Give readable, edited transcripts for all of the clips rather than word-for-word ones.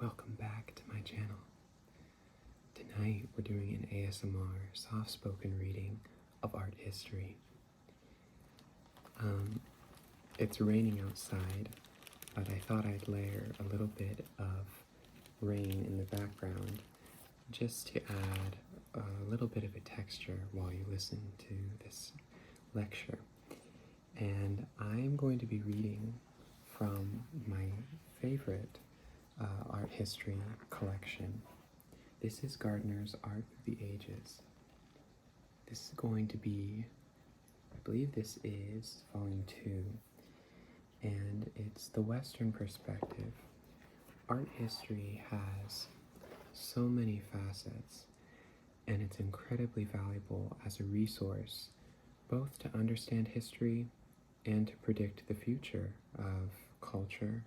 Welcome back to my channel. Tonight we're doing an ASMR soft-spoken reading of art history. It's raining outside, but I thought I'd layer a little bit of rain in the background just to add a little bit of a texture while you listen to this lecture. And I'm going to be reading from my favorite art history collection. This is Gardner's Art of the Ages. This is going to be, I believe this is volume 2, and it's the Western perspective. Art history has so many facets, and it's incredibly valuable as a resource, both to understand history and to predict the future of culture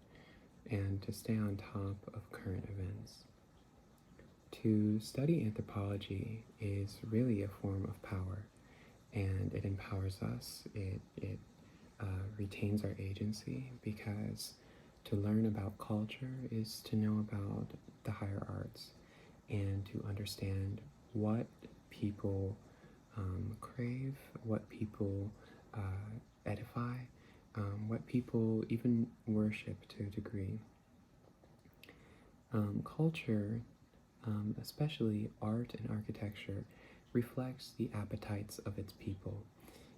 and to stay on top of current events. To study anthropology is really a form of power, and it empowers us. It retains our agency, because to learn about culture is to know about the higher arts and to understand what people crave, what people edify, what people even worship to a degree. Culture, especially art and architecture, reflects the appetites of its people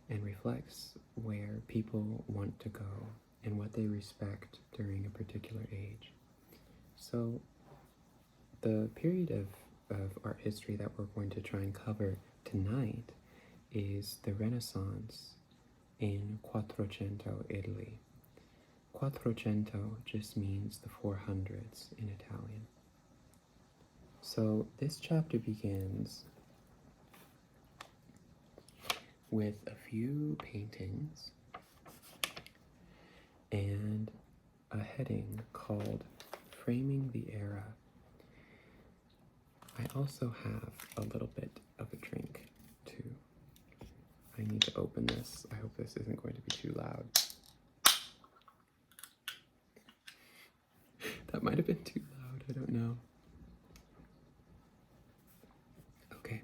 and reflects where people want to go and what they respect during a particular age. So the period of art history that we're going to try and cover tonight is the Renaissance in Quattrocento Italy. Quattrocento just means the 400s in Italian. So this chapter begins with a few paintings and a heading called Framing the Era. I also have a little bit of a drink too. I need to open this. I hope this isn't going to be too loud. That might have been too loud, I don't know. Okay.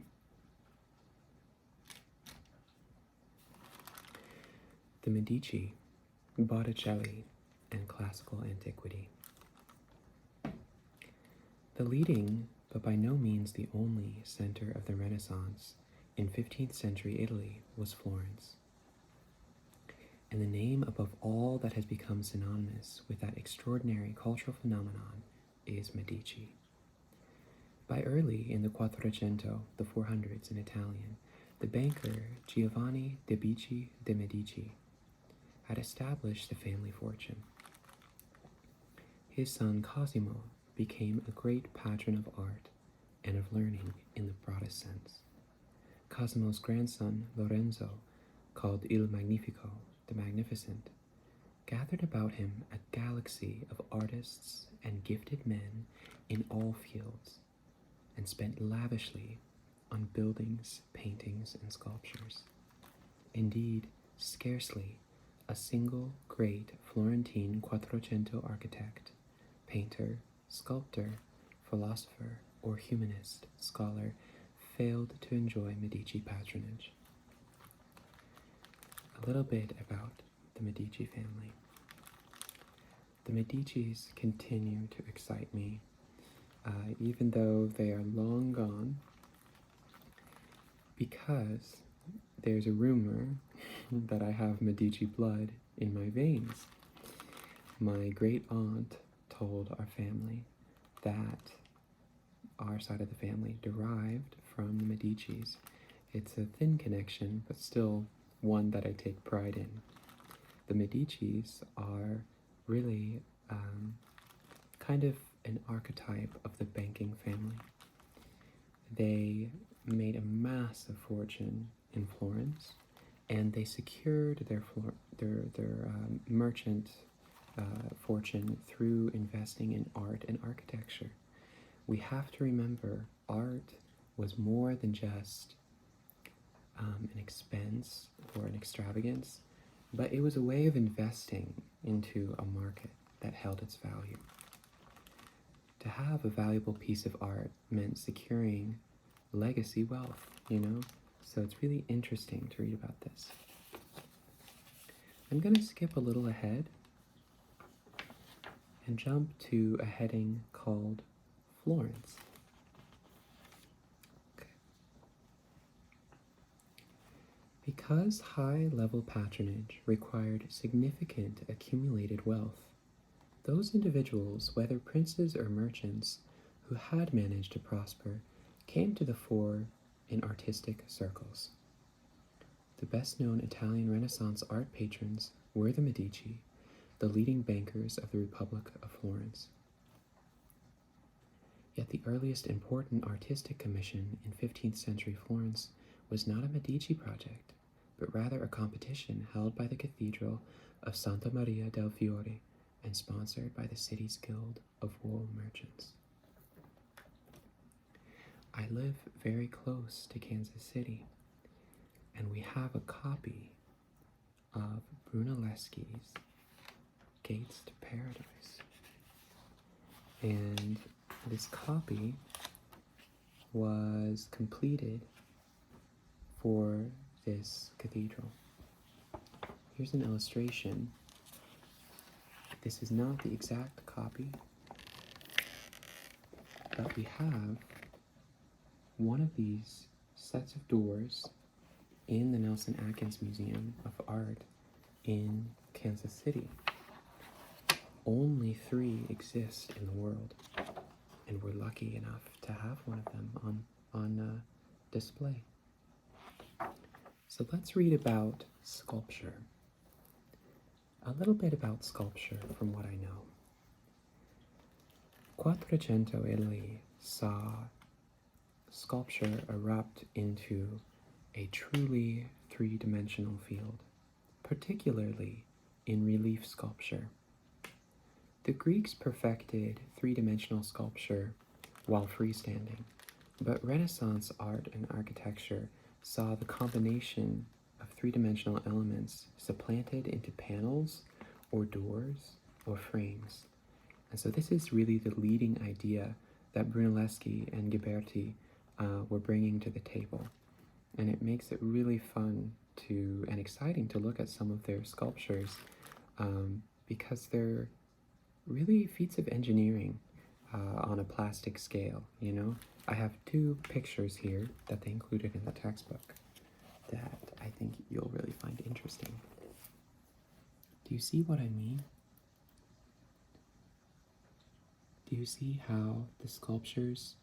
The Medici, Botticelli, and Classical Antiquity. The leading, but by no means the only, center of the Renaissance in 15th century Italy was Florence. And the name above all that has become synonymous with that extraordinary cultural phenomenon is Medici. By early in the Quattrocento, the 400s in Italian, the banker Giovanni de' Medici had established the family fortune. His son Cosimo became a great patron of art and of learning in the broadest sense. Cosimo's grandson Lorenzo, called Il Magnifico, the Magnificent, gathered about him a galaxy of artists and gifted men in all fields, and spent lavishly on buildings, paintings, and sculptures. Indeed, scarcely a single great Florentine Quattrocento architect, painter, sculptor, philosopher, or humanist scholar failed to enjoy Medici patronage. A little bit about the Medici family. The Medicis continue to excite me, even though they are long gone, because there's a rumor that I have Medici blood in my veins. My great aunt told our family that our side of the family derived from the Medicis. It's a thin connection, but still one that I take pride in. The Medicis are really kind of an archetype of the banking family. They made a massive fortune in Florence, and they secured their merchant fortune through investing in art and architecture. We have to remember, art was more than just an expense or an extravagance, but it was a way of investing into a market that held its value. To have a valuable piece of art meant securing legacy wealth, you know? So it's really interesting to read about this. I'm going to skip a little ahead and jump to a heading called Florence. Okay. Because high-level patronage required significant accumulated wealth, those individuals, whether princes or merchants, who had managed to prosper, came to the fore in artistic circles. The best-known Italian Renaissance art patrons were the Medici, the leading bankers of the Republic of Florence. Yet the earliest important artistic commission in 15th century Florence was not a Medici project, but rather a competition held by the Cathedral of Santa Maria del Fiore and sponsored by the city's Guild of Wool Merchants. I live very close to Kansas City, and we have a copy of Brunelleschi's Gates to Paradise. And this copy was completed for this cathedral. Here's an illustration. This is not the exact copy, but we have one of these sets of doors in the Nelson Atkins Museum of Art in Kansas City. Only 3 exist in the world, and we're lucky enough to have one of them on display. So let's read about sculpture. A little bit about sculpture from what I know. Quattrocento Italy saw sculpture erupt into a truly three-dimensional field, particularly in relief sculpture. The Greeks perfected three-dimensional sculpture while freestanding, but Renaissance art and architecture saw the combination of three-dimensional elements supplanted into panels or doors or frames. And so this is really the leading idea that Brunelleschi and Ghiberti were bringing to the table. And it makes it really fun and exciting to look at some of their sculptures because they're really feats of engineering on a plastic scale, you know? I have 2 pictures here that they included in the textbook that I think you'll really find interesting. Do you see what I mean? Do you see how the sculptures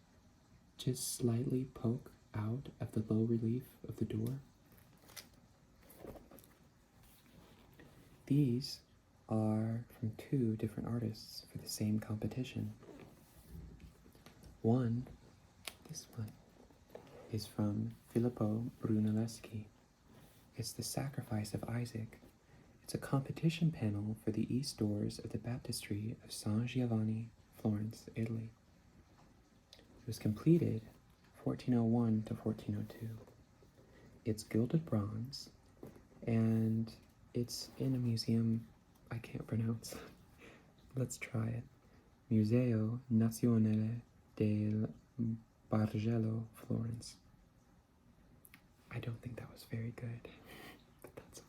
just slightly poke out of the low relief of the door? These are from 2 different artists for the same competition. This one, is from Filippo Brunelleschi. It's the Sacrifice of Isaac. It's a competition panel for the east doors of the baptistry of San Giovanni, Florence, Italy. It was completed 1401 to 1402. It's gilded bronze, and it's in a museum I can't pronounce. Let's try it. Museo Nazionale del Bargello, Florence. I don't think that was very good, but that's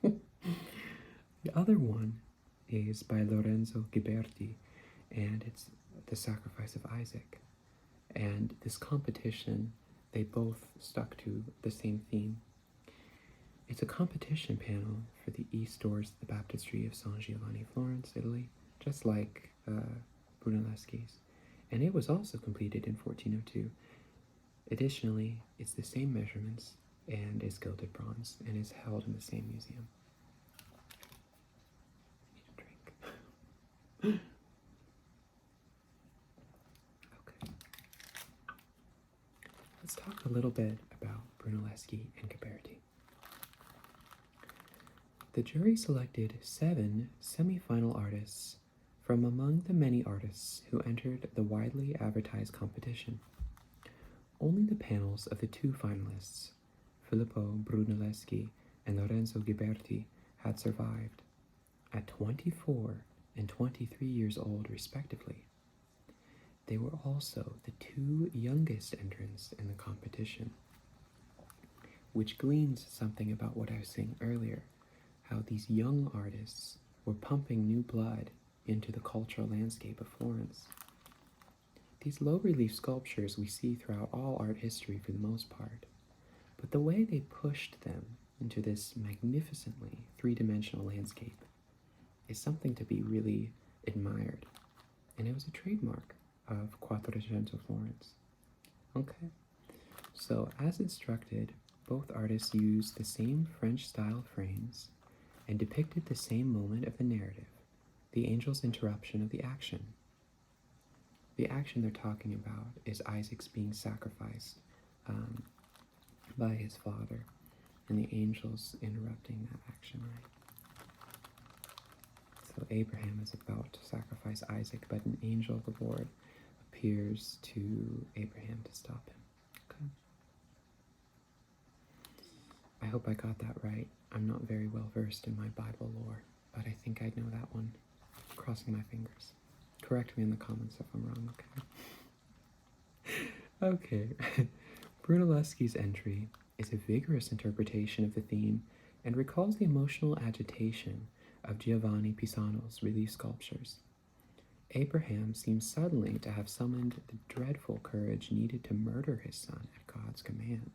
okay. The other one is by Lorenzo Ghiberti, and it's The Sacrifice of Isaac. And this competition, they both stuck to the same theme. It's a competition panel for the east doors of the baptistry of San Giovanni, Florence, Italy, just like Brunelleschi's. And it was also completed in 1402. Additionally, it's the same measurements and is gilded bronze and is held in the same museum. Need a drink. Okay. Let's talk a little bit about Brunelleschi and Ghiberti. The jury selected 7 semi-final artists from among the many artists who entered the widely advertised competition. Only the panels of the 2 finalists, Filippo Brunelleschi and Lorenzo Ghiberti, had survived, at 24 and 23 years old respectively. They were also the two youngest entrants in the competition, which gleans something about what I was saying earlier, how these young artists were pumping new blood into the cultural landscape of Florence. These low-relief sculptures we see throughout all art history for the most part, but the way they pushed them into this magnificently three-dimensional landscape is something to be really admired, and it was a trademark of Quattrocento Florence. Okay, so as instructed, both artists used the same French-style frames and depicted the same moment of the narrative, the angel's interruption of the action. The action they're talking about is Isaac's being sacrificed by his father, and the angel's interrupting that action, right? So Abraham is about to sacrifice Isaac, but an angel of the Lord appears to Abraham to stop him. Okay. I hope I got that right. I'm not very well versed in my Bible lore, but I think I know that one. Crossing my fingers. Correct me in the comments if I'm wrong, okay? Okay. Brunelleschi's entry is a vigorous interpretation of the theme and recalls the emotional agitation of Giovanni Pisano's relief sculptures. Abraham seems suddenly to have summoned the dreadful courage needed to murder his son at God's command.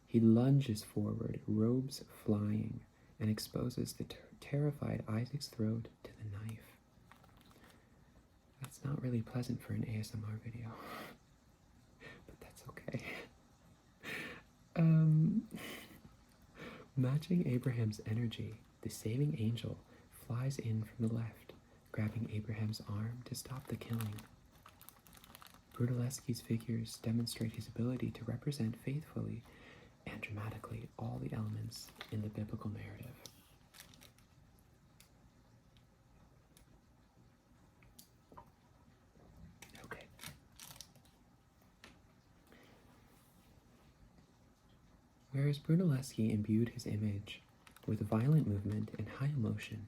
He lunges forward, robes flying, and exposes the terrified Isaac's throat to the knife. That's not really pleasant for an ASMR video, but that's okay. Matching Abraham's energy, the saving angel flies in from the left, grabbing Abraham's arm to stop the killing. Brunelleschi's figures demonstrate his ability to represent faithfully and dramatically all the elements in the biblical narrative. Okay. Whereas Brunelleschi imbued his image with violent movement and high emotion,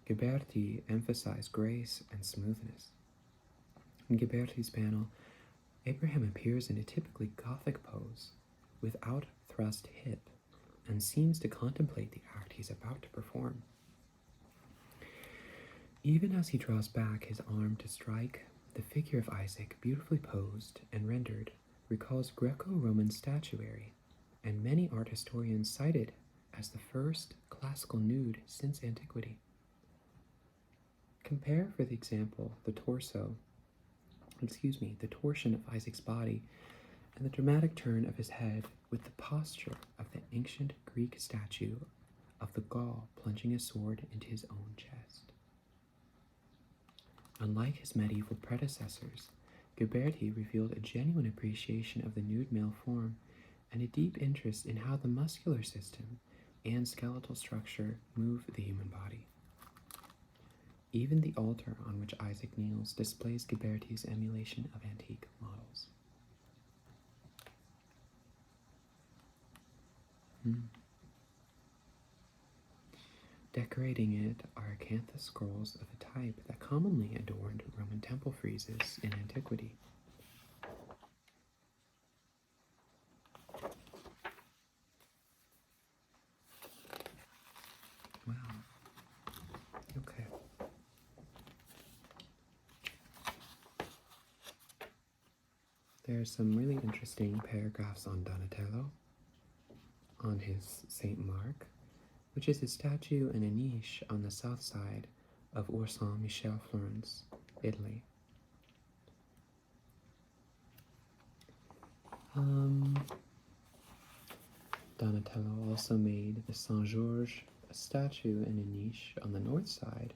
Ghiberti emphasized grace and smoothness. In Ghiberti's panel, Abraham appears in a typically Gothic pose, with out-thrust hip, and seems to contemplate the act he's about to perform. Even as he draws back his arm to strike, the figure of Isaac, beautifully posed and rendered, recalls Greco-Roman statuary, and many art historians cite it as the first classical nude since antiquity. Compare, for the example, the torsion of Isaac's body and the dramatic turn of his head with the posture of the ancient Greek statue of the Gaul plunging a sword into his own chest. Unlike his medieval predecessors, Ghiberti revealed a genuine appreciation of the nude male form and a deep interest in how the muscular system and skeletal structure move the human body. Even the altar on which Isaac kneels displays Ghiberti's emulation of antique models. Decorating it are acanthus scrolls of a type that commonly adorned Roman temple friezes in antiquity. Wow. Okay. There's some really interesting paragraphs on Donatello, on his Saint Mark, which is a statue in a niche on the south side of Saint Michel, Florence, Italy. Donatello also made the Saint George, a statue in a niche on the north side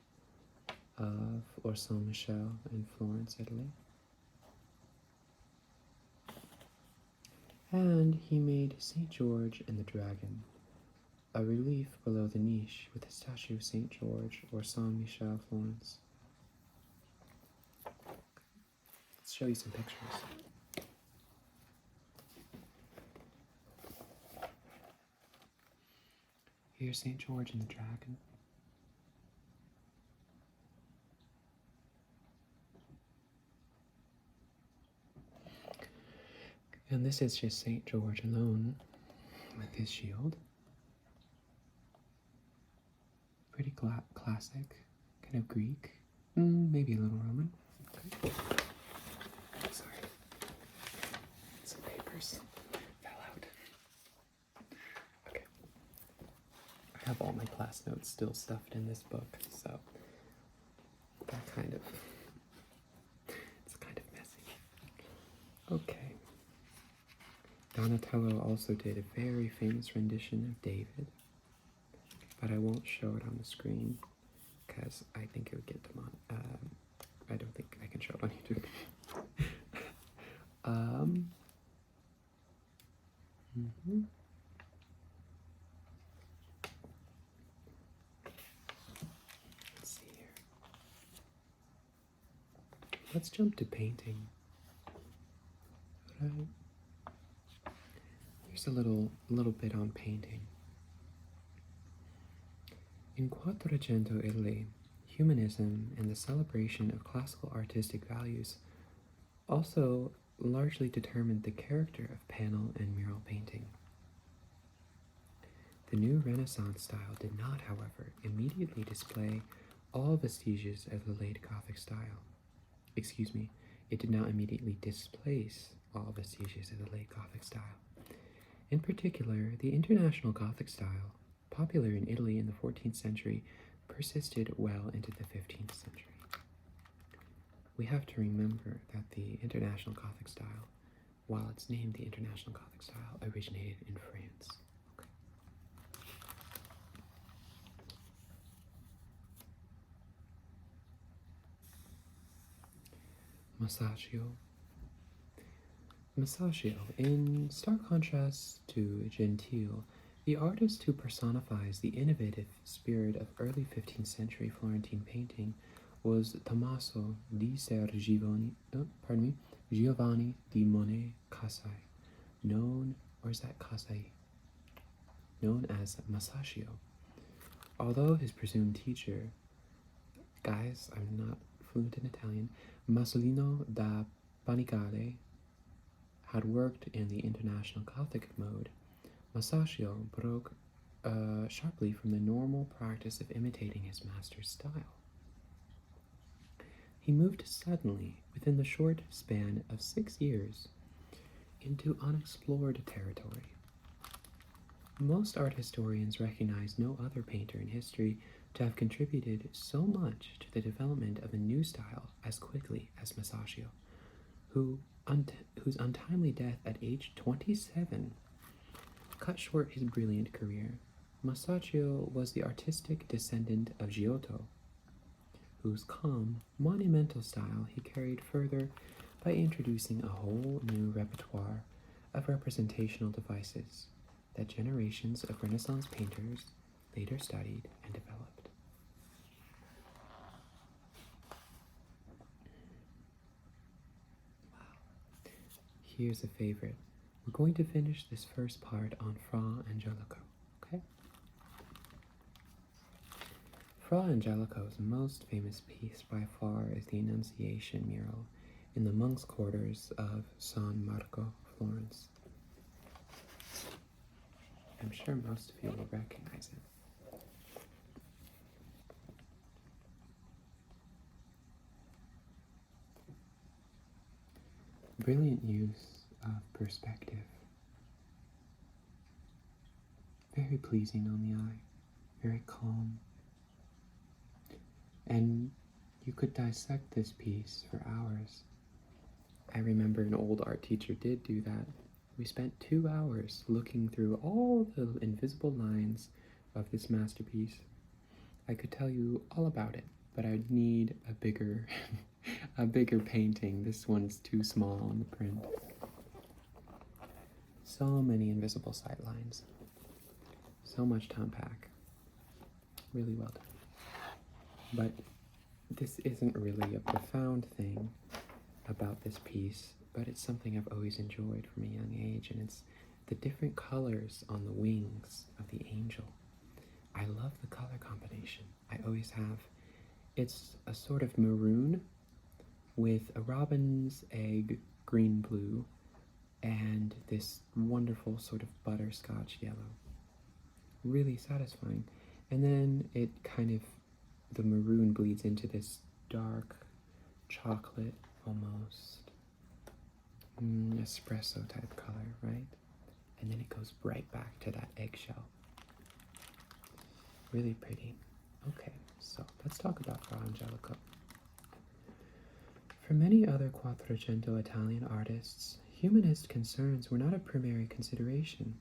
of Saint Michel in Florence, Italy. And he made St. George and the Dragon, a relief below the niche with a statue of St. George or Saint Michel, Florence. Let's show you some pictures. Here's St. George and the Dragon. And this is just St. George alone with his shield. Pretty classic, kind of Greek, maybe a little Roman. Okay. Sorry. Some papers fell out. Okay. I have all my class notes still stuffed in this book, so that it's kind of messy. Okay. Donatello also did a very famous rendition of David, but I won't show it on the screen because I think it would get I don't think I can show it on YouTube. Let's see here. Let's jump to painting. Right. Here's a little bit on painting. In Quattrocento Italy, humanism and the celebration of classical artistic values also largely determined the character of panel and mural painting. The new Renaissance style did not, however, immediately display all vestiges of the late Gothic style. Excuse me, it did not immediately displace all vestiges of the late Gothic style. In particular, the international Gothic style, popular in Italy in the 14th century, persisted well into the 15th century. We have to remember that the International Gothic style, while it's named the International Gothic style, originated in France. Okay. Masaccio. Masaccio, in stark contrast to Gentile, the artist who personifies the innovative spirit of early 15th century Florentine painting was Tommaso di Ser Giovanni di Monet Casai, known as Masaccio. Although his presumed teacher, guys, I'm not fluent in Italian, Masolino da Panigale, had worked in the International Gothic mode, Masaccio broke sharply from the normal practice of imitating his master's style. He moved suddenly, within the short span of 6 years, into unexplored territory. Most art historians recognize no other painter in history to have contributed so much to the development of a new style as quickly as Masaccio, whose untimely death at age 27 cut short his brilliant career. Masaccio was the artistic descendant of Giotto, whose calm, monumental style he carried further by introducing a whole new repertoire of representational devices that generations of Renaissance painters later studied and developed. Wow. Here's a favorite. We're going to finish this first part on Fra Angelico, okay? Fra Angelico's most famous piece by far is the Annunciation mural in the monks' quarters of San Marco, Florence. I'm sure most of you will recognize it. Brilliant use of perspective. Very pleasing on the eye, very calm. And you could dissect this piece for hours. I remember an old art teacher did do that. We spent 2 hours looking through all the invisible lines of this masterpiece. I could tell you all about it, but I'd need a bigger, a bigger painting. This one's too small on the print. So many invisible sight lines. So much to unpack. Really well done. But this isn't really a profound thing about this piece, but it's something I've always enjoyed from a young age, and it's the different colors on the wings of the angel. I love the color combination. I always have. It's a sort of maroon with a robin's egg green blue and this wonderful sort of butterscotch yellow. Really satisfying. And then it kind of, the maroon bleeds into this dark chocolate almost espresso type color, right? And then it goes right back to that eggshell. Really pretty. Okay, so let's talk about Fra Angelico. For many other Quattrocento Italian artists, humanist concerns were not a primary consideration.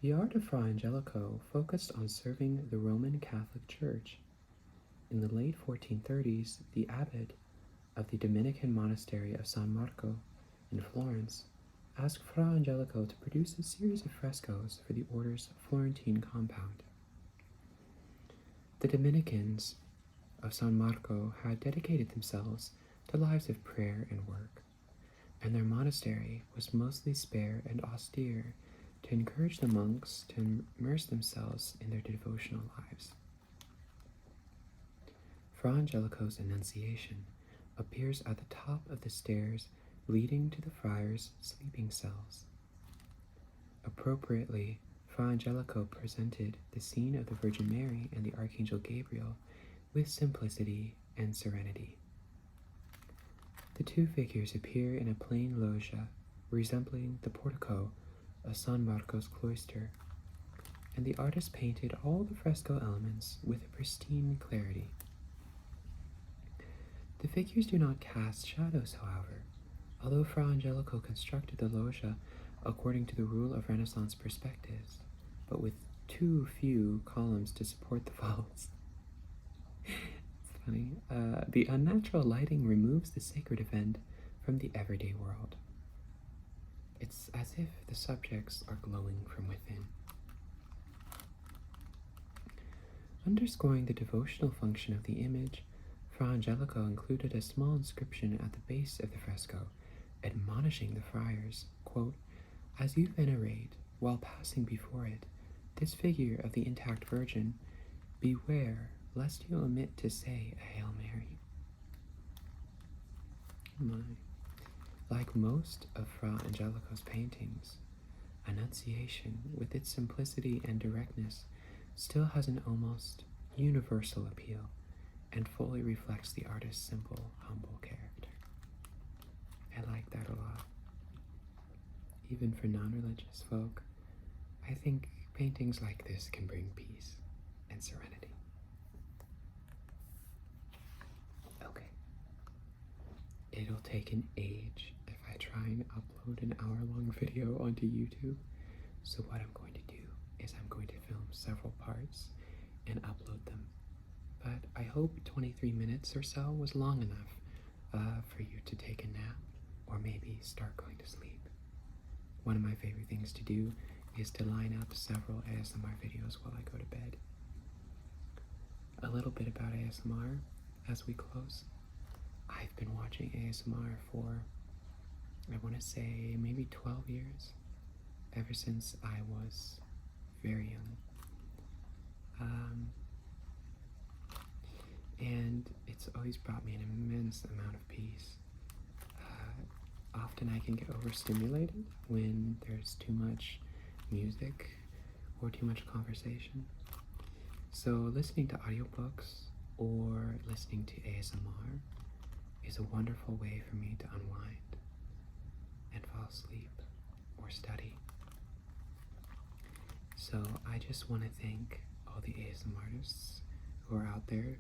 The art of Fra Angelico focused on serving the Roman Catholic Church. In the late 1430s, the abbot of the Dominican monastery of San Marco in Florence asked Fra Angelico to produce a series of frescoes for the order's Florentine compound. The Dominicans of San Marco had dedicated themselves to lives of prayer and work, and their monastery was mostly spare and austere to encourage the monks to immerse themselves in their devotional lives. Fra Angelico's Annunciation appears at the top of the stairs leading to the friars' sleeping cells. Appropriately, Fra Angelico presented the scene of the Virgin Mary and the Archangel Gabriel with simplicity and serenity. The two figures appear in a plain loggia resembling the portico of San Marco's cloister, and the artist painted all the fresco elements with a pristine clarity. The figures do not cast shadows, however, although Fra Angelico constructed the loggia according to the rule of Renaissance perspectives, but with too few columns to support the vaults. It's funny. The unnatural lighting removes the sacred event from the everyday world. It's as if the subjects are glowing from within. Underscoring the devotional function of the image, Fra Angelico included a small inscription at the base of the fresco, admonishing the friars, quote, "As you venerate, while passing before it, this figure of the intact Virgin, beware lest you omit to say a Hail Mary." Like most of Fra Angelico's paintings, Annunciation, with its simplicity and directness, still has an almost universal appeal and fully reflects the artist's simple, humble character. I like that a lot. Even for non-religious folk, I think paintings like this can bring peace and serenity. Okay. It'll take an age if I try and upload an hour-long video onto YouTube. So what I'm going to do is I'm going to film several parts and upload them. But I hope 23 minutes or so was long enough for you to take a nap or maybe start going to sleep. One of my favorite things to do is to line up several ASMR videos while I go to bed. A little bit about ASMR as we close. I've been watching ASMR for, I want to say, maybe 12 years, ever since I was very young. And it's always brought me an immense amount of peace. Often I can get overstimulated when there's too much music or too much conversation. So listening to audiobooks or listening to ASMR is a wonderful way for me to unwind and fall asleep or study. So I just want to thank all the ASMR artists who are out there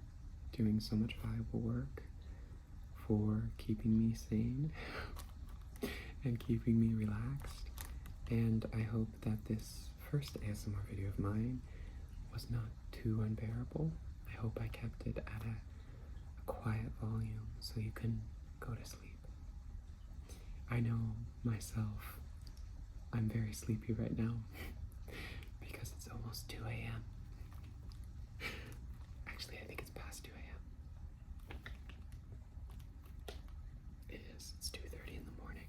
doing so much valuable work for keeping me sane and keeping me relaxed. And I hope that this first ASMR video of mine was not too unbearable. I hope I kept it at a quiet volume so you can go to sleep. I know myself, I'm very sleepy right now because it's almost 2 a.m. Actually, I think it's past 2 a.m. It is. It's 2:30 in the morning.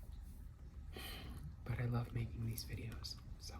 But I love making these videos, so